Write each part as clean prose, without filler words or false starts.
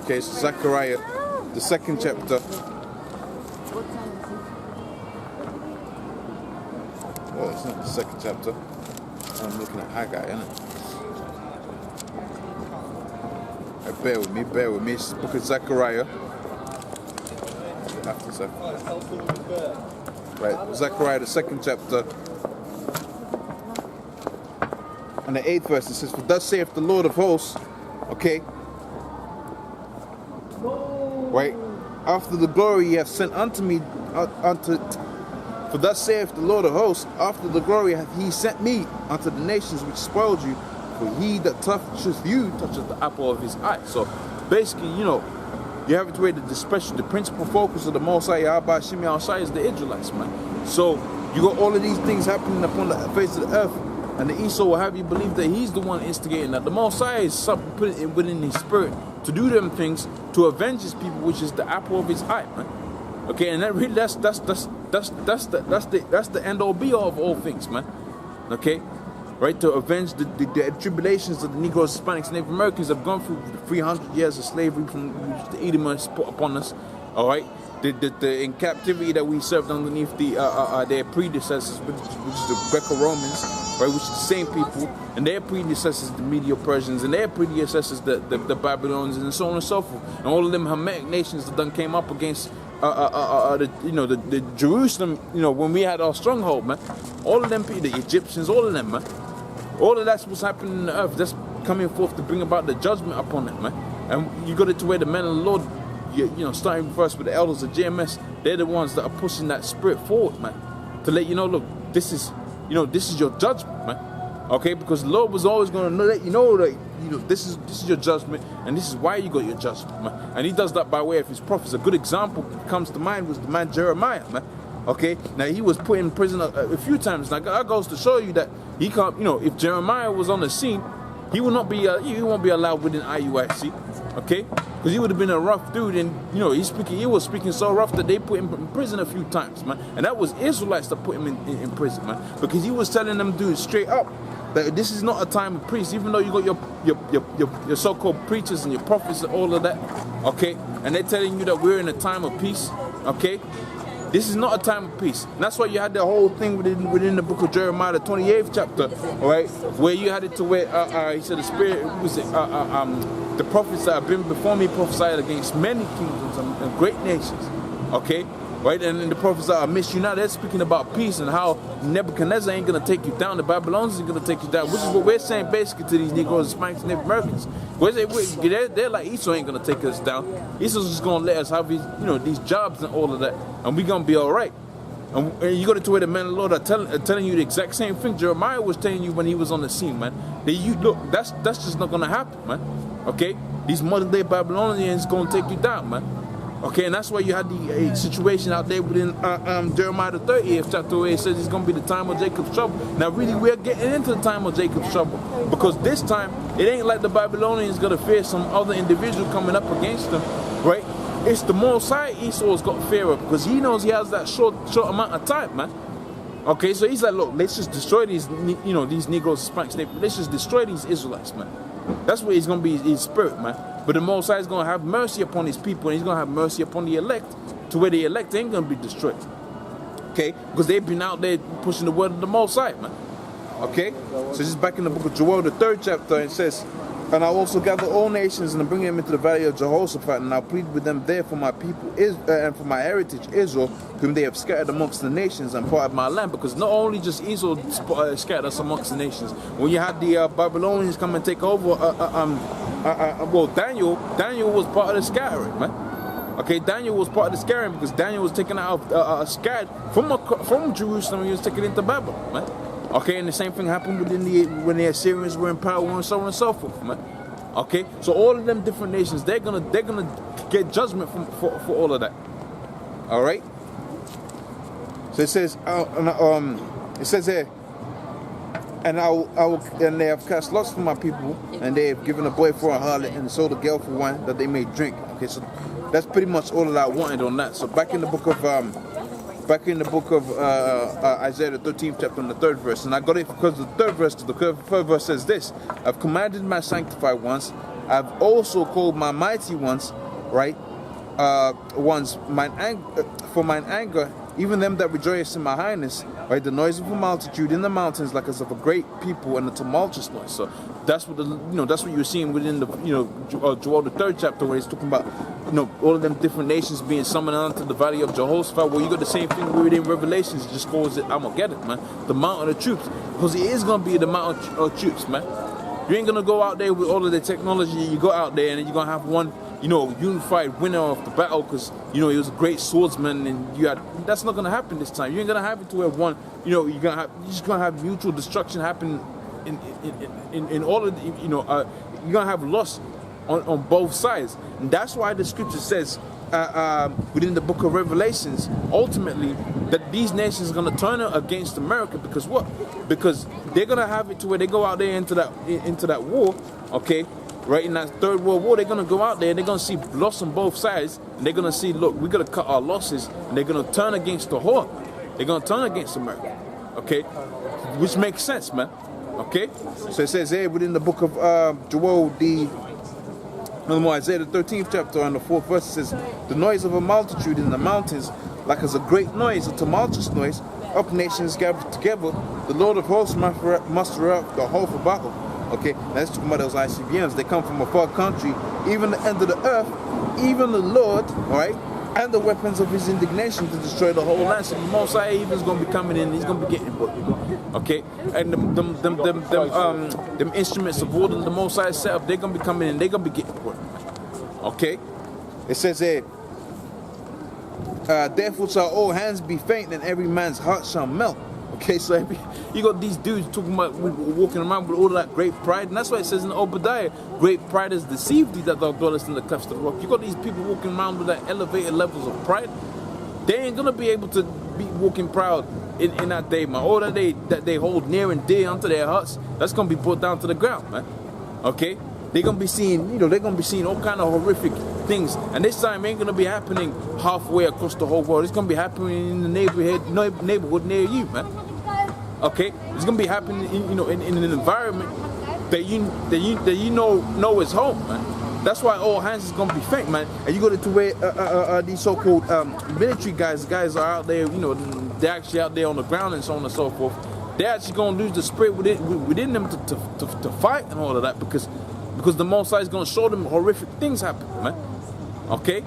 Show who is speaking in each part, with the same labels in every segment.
Speaker 1: Okay, so Zechariah, the 2nd chapter. Well, it's not the 2nd chapter. I'm looking at Haggai, isn't it? Bear with me. It's the book of Zechariah. After Zechariah. Right, Zechariah, the 2nd chapter. And the 8th verse, it says, "For thus saith the Lord of hosts," okay? Right? "After the glory ye have sent unto me, for thus saith the Lord of hosts, after the glory hath he sent me unto the nations which spoiled you, for he that toucheth you toucheth the apple of his eye." So basically, you have to wait the principal focus of the Most High Yahweh Shemi Al-Shai is the Israelites, man. So you got all of these things happening upon the face of the earth, and the Esau will have you believe that he's the one instigating that. The Most High is put it within his spirit to do them things to avenge his people, which is the apple of his eye, man. Okay, and that really that's the end all be all of all things, man. Okay, right, to avenge the tribulations that the Negroes, Hispanics, Native Americans have gone through, the 300 years of slavery from the Edomites put upon us. All right, the in captivity that we served underneath their predecessors, which is the Greco-Romans, right, which is the same people, and their predecessors, the Medo-Persians, and their predecessors, the Babylonians, and so on and so forth, and all of them Hamitic nations that done came up against the Jerusalem, when we had our stronghold, man. All of them people, the Egyptians, all of them, man. All of that's what's happening in the earth. That's coming forth to bring about the judgment upon it, man. And you got it to where the men of the Lord, starting first with the elders of JMS, they're the ones that are pushing that spirit forward, man, to let you know, look, this is your judgment, man. Okay, because the Lord was always going to let you know that this is your judgment, and this is why you got your judgment, man. And he does that by way of his prophets. A good example that comes to mind was the man Jeremiah, man. Okay, now he was put in prison a few times. Now that goes to show you that he can't, if Jeremiah was on the scene, he will not be, he won't be allowed within IUIC. Okay, because he would have been a rough dude, and he was speaking so rough that they put him in prison a few times, man. And that was Israelites that put him in prison, man, because he was telling them dudes straight up that this is not a time of peace, even though you got your so-called preachers and your prophets and all of that, okay, and they're telling you that we're in a time of peace, okay. This is not a time of peace. And that's why you had the whole thing within the book of Jeremiah, the 28th chapter, all right, where you had it to where he said the spirit was the prophets that have been before me prophesied against many kingdoms and great nations, okay, right? And then the prophets that are amidst you now, they're speaking about peace and how Nebuchadnezzar ain't going to take you down, the Babylonians ain't going to take you down, which is what we're saying basically to these Negroes, Hispanics, and Native Americans. They're like, Esau ain't going to take us down. Esau's just going to let us have these jobs and all of that, and we're going to be all right. And you got it to where the men of the Lord are telling you the exact same thing Jeremiah was telling you when he was on the scene, man. Look, that's just not going to happen, man. Okay, these modern day Babylonians gonna take you down, man. Okay, and that's why you had the situation out there within Jeremiah the 30th chapter where it says it's gonna be the time of Jacob's trouble. Now, really, we're getting into the time of Jacob's trouble because this time it ain't like the Babylonians gonna fear some other individual coming up against them, right? It's the Most High Esau's got fear of because he knows he has that short amount of time, man. Okay, so he's like, look, let's just destroy these, these Negroes, Hispanics. Let's just destroy these Israelites, man. That's where he's going to be his spirit, man. But the Most High is going to have mercy upon his people, and he's going to have mercy upon the elect, to where the elect ain't going to be destroyed. Okay? Because they've been out there pushing the word of the Most High, man. Okay? So this is back in the book of Joel, the 3rd chapter, it says, "And I'll also gather all nations and bring them into the valley of Jehoshaphat, and I'll plead with them there for my people and for my heritage Israel, whom they have scattered amongst the nations and parted my land." Because not only just Esau scattered us amongst the nations. When you had the Babylonians come and take over, Daniel was part of the scattering, man. Okay, Daniel was part of the scattering because Daniel was taken out scattered from Jerusalem and he was taken into Babylon, man. Okay, and the same thing happened when the Assyrians were in power and so on and so forth, man. Okay, so all of them different nations, they're gonna get judgment for all of that. All right. So it says, here, and and they have cast lots for my people, and they have given a boy for a harlot and sold a girl for wine that they may drink. Okay, so that's pretty much all that I wanted on that. So back in the book of Isaiah the 13th chapter and the 3rd verse, and I got it because the 3rd verse says this: "I've commanded my sanctified ones, I've also called my mighty ones, right? Ones for mine anger, even them that rejoice in my highness, right? The noise of a multitude in the mountains, like as of a great people, and a tumultuous noise. So that's what that's what you're seeing within the Joel the 3rd chapter, where it's talking about all of them different nations being summoned onto the valley of Jehoshaphat. Well, you got the same thing within Revelations. It just calls it Armageddon, man. The mountain of troops, because it is gonna be the mountain of troops, man. You ain't gonna go out there with all of the technology. You go out there and you're gonna have one, unified winner of the battle, because he was a great swordsman, and that's not gonna happen this time. You ain't gonna have it to where one, you're just gonna have mutual destruction happen in all of you're gonna have loss on both sides, and that's why the scripture says within the book of Revelations, ultimately, that these nations are going to turn against America, because what? Because they're going to have it to where they go out there into that war, okay, right, in that Third World War. They're going to go out there and they're going to see loss on both sides, and they're going to see, look, we got to cut our losses, and they're going to turn against the whore. They're going to turn against America, okay, which makes sense, man, okay. So it says here within the book of Joel, Isaiah the 13th chapter and the 4th verse, says, the noise of a multitude in the mountains, like as a great noise, a tumultuous noise, up nations gathered together, the Lord of hosts muster up the whole for battle. Okay, that's talking about those ICBMs. They come from a far country, even the end of the earth, even the Lord, all right, and the weapons of his indignation to destroy the whole land. So the Most High even is going to be coming in, he's going to be getting booked. Okay, and them instruments of war that the Most High set up, they're going to be coming in, they're going to be getting booked. Okay, it says here, therefore shall all hands be faint, and every man's heart shall melt. Okay, so you got these dudes talking about walking around with all of that great pride, and that's why it says in Obadiah, great pride has deceived thee, that thou dwellest in the clefts of the rock. You got these people walking around with that elevated levels of pride. They ain't gonna be able to be walking proud in that day, man. All that they hold near and dear unto their hearts, that's gonna be brought down to the ground, man. Okay, they're gonna be seeing, they're gonna be seeing all kind of horrific things, and this time ain't gonna be happening halfway across the whole world. It's gonna be happening in the neighborhood near you, man. Okay, it's gonna be happening in an environment that you know is home, man. That's why all hands is gonna be faint, man. And you go to where these so-called military guys are out there, they're actually out there on the ground and so on and so forth. They're actually gonna lose the spirit within them to fight and all of that, because the Most High is gonna show them horrific things happen, man. Okay,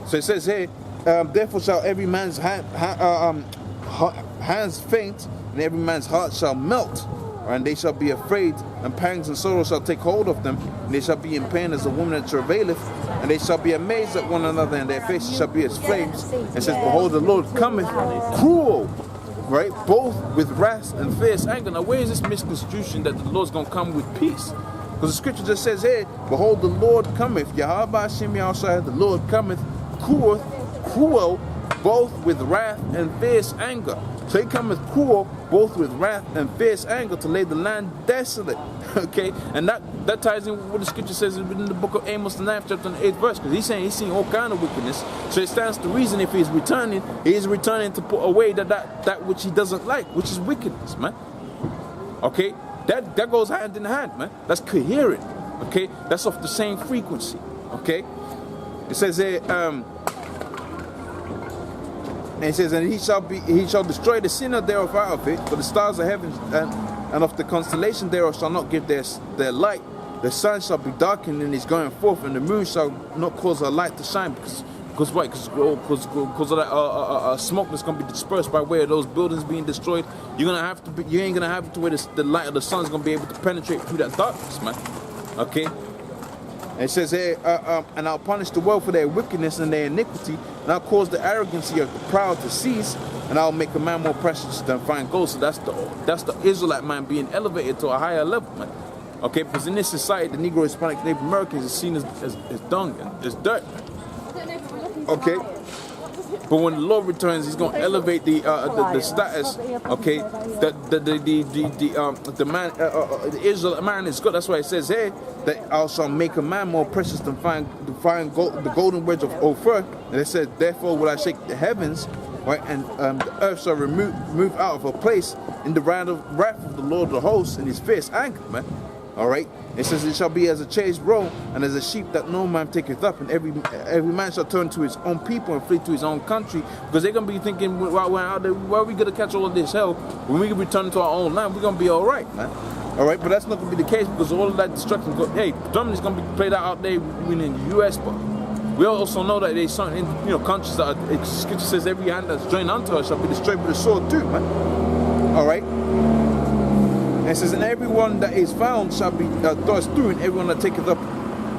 Speaker 1: so it says here, therefore shall every man's hands faint, and every man's heart shall melt, and they shall be afraid, and pangs and sorrow shall take hold of them, and they shall be in pain as a woman that travaileth, and they shall be amazed at one another, and their faces shall be as flames. And says, behold, the Lord cometh cruel, right, both with wrath and fierce anger. Now, where is this misconstruction that the Lord's going to come with peace? Because the scripture just says here, behold, the Lord cometh, Yahweh Hashem Yahushua, the Lord cometh cruel, both with wrath and fierce anger. So he cometh cruel, both with wrath and fierce anger, to lay the land desolate. Okay, and that ties in with what the scripture says within the book of Amos, the 9th chapter and 8th verse, because he's saying he's seeing all kind of wickedness. So it stands to reason, if he's returning, he is returning to put away that which he doesn't like, which is wickedness, man. Okay, that goes hand in hand, man. That's coherent. Okay, that's off the same frequency. Okay, it says here, and it says, and he shall destroy the sinner thereof out of it, for the stars of heaven and of the constellation thereof shall not give their light. The sun shall be darkened in his going forth, and the moon shall not cause her light to shine, because what? Because of that smoke that's gonna be dispersed by way of those buildings being destroyed. You ain't gonna have it to where the light of the sun is gonna be able to penetrate through that darkness, man. Okay. And it says here, and I'll punish the world for their wickedness and their iniquity, and I'll cause the arrogancy of the proud to cease, and I'll make a man more precious than fine gold. So that's the Israelite man being elevated to a higher level, man. Okay, because in this society, the Negro, Hispanic, Native Americans is seen as dung and as dirt. Okay, but when the Lord returns, He's going to elevate the status. Okay, the man, the Israelite man is good. That's why it says here that I shall make a man more precious than fine gold, the golden wedge of Ophir. And it says, therefore will I shake the heavens, right, and the earth shall move out of her place in the wrath of the Lord of the hosts in His fierce anger, man. All right. It says, it shall be as a chased roe, and as a sheep that no man taketh up, and every man shall turn to his own people and flee to his own country, because they're gonna be thinking, while we're out there, where are we gonna catch all of this hell? When we return to our own land, we're gonna be all right, man. All right, but that's not gonna be the case, because all of that destruction. Hey, Germany's gonna be played out there, in the U.S., but we also know that there's certain, countries that Scripture says every hand that's joined unto us shall be destroyed with a sword too, man. All right. And it says, and everyone that is found shall be thrust through, and everyone that taketh up,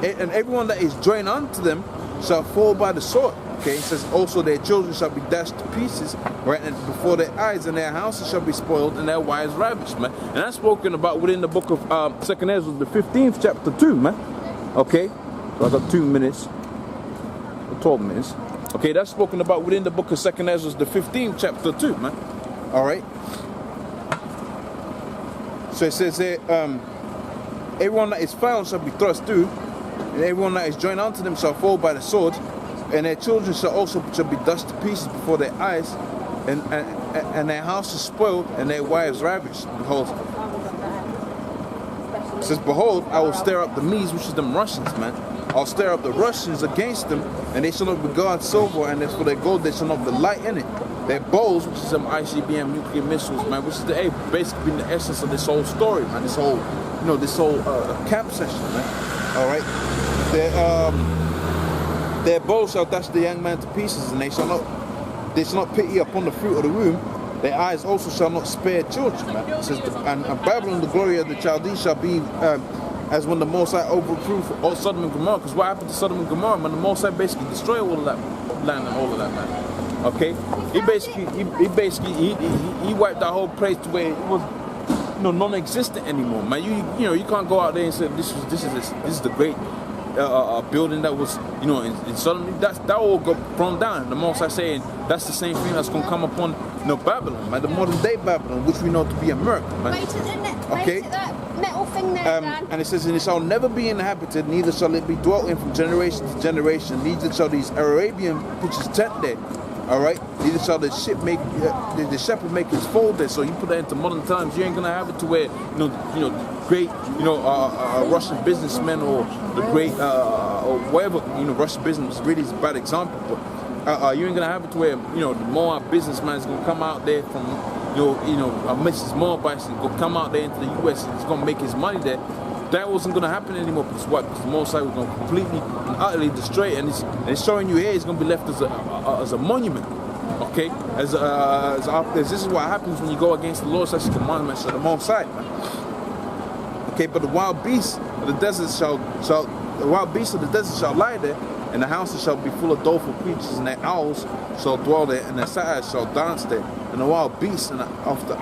Speaker 1: and everyone that is joined unto them shall fall by the sword. Okay, it says also their children shall be dashed to pieces, right, and before their eyes, and their houses shall be spoiled, and their wives ravished, man. And that's spoken about within the book of 2nd Ezra, the 15th chapter 2, man. Okay, so I got 2 minutes, or 12 minutes. Okay, that's spoken about within the book of 2nd Ezra, the 15th chapter 2, man. All right. So it says there, everyone that is found shall be thrust through, and everyone that is joined unto them shall fall by the sword, and their children shall be dashed to pieces before their eyes, and their house is spoiled, and their wives ravished. Behold, it says, behold, I will stir up the Medes, which is them Russians, man. I'll stir up the Russians against them, and they shall not regard silver, and as for their gold, they shall not delight in it. Their bows, which is some ICBM nuclear missiles, man, which is basically the essence of this whole story, man. This whole, camp session, man. All right. Their bows shall dash the young man to pieces, and they shall not pity upon the fruit of the womb. Their eyes also shall not spare children, man. It says, and Babylon, the glory of the Chaldees, shall be as when the Most High overthrew all Sodom and Gomorrah. Because what happened to Sodom and Gomorrah, man? The Most High basically destroyed all of that land and all of that, man. Okay, he wiped that whole place to where it was, non-existent anymore, man. You can't go out there and say this is the great building that was, in Sodom. That all got thrown down. The Most High saying that's the same thing that's gonna come upon, Babylon, man, the modern day Babylon, which we know to be America, man. Okay.
Speaker 2: Metal thing there, Dan.
Speaker 1: And it says, and it shall never be inhabited, neither shall it be dwelt in from generation to generation, neither shall these Arabian pitches tent there. All right, neither shall the shepherd make his fold there. So you put that into modern times, you ain't gonna have it to where great Russian businessmen or the great or whatever Russian business really is a bad example, but you ain't gonna have it to where the Moab businessman is gonna come out there from Mrs. Moabite and go come out there into the U.S. and he's gonna make his money there. That wasn't gonna happen anymore because what? Because the Most High was gonna completely and utterly destroy it, and it's showing you here it's gonna be left as a monument. Okay, as this is what happens when you go against the Lord's commandments of the Most High, man. Okay, but the wild beasts of the desert shall lie there, and the houses shall be full of doleful creatures, and their owls shall dwell there, and their satyrs shall dance there, and the wild beasts of the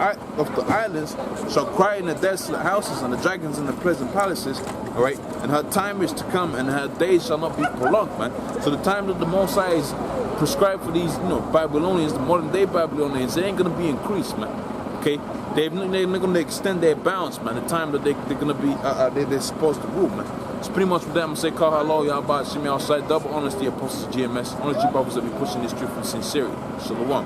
Speaker 1: islands shall cry in the desolate houses, and the dragons in the pleasant palaces. All right, and her time is to come, and her days shall not be prolonged, man. So the time that the Most High is prescribed for these, Babylonians, the modern day Babylonians, they ain't gonna be increased, man. Okay, they're gonna extend their bounds, man. The time that they're gonna be, they're supposed to rule, man. It's pretty much with that. I'm gonna say, call hello, y'all about to see me outside. Double honesty, apostles GMS. Honesty brothers that be pushing this truth with sincerity. Shalom.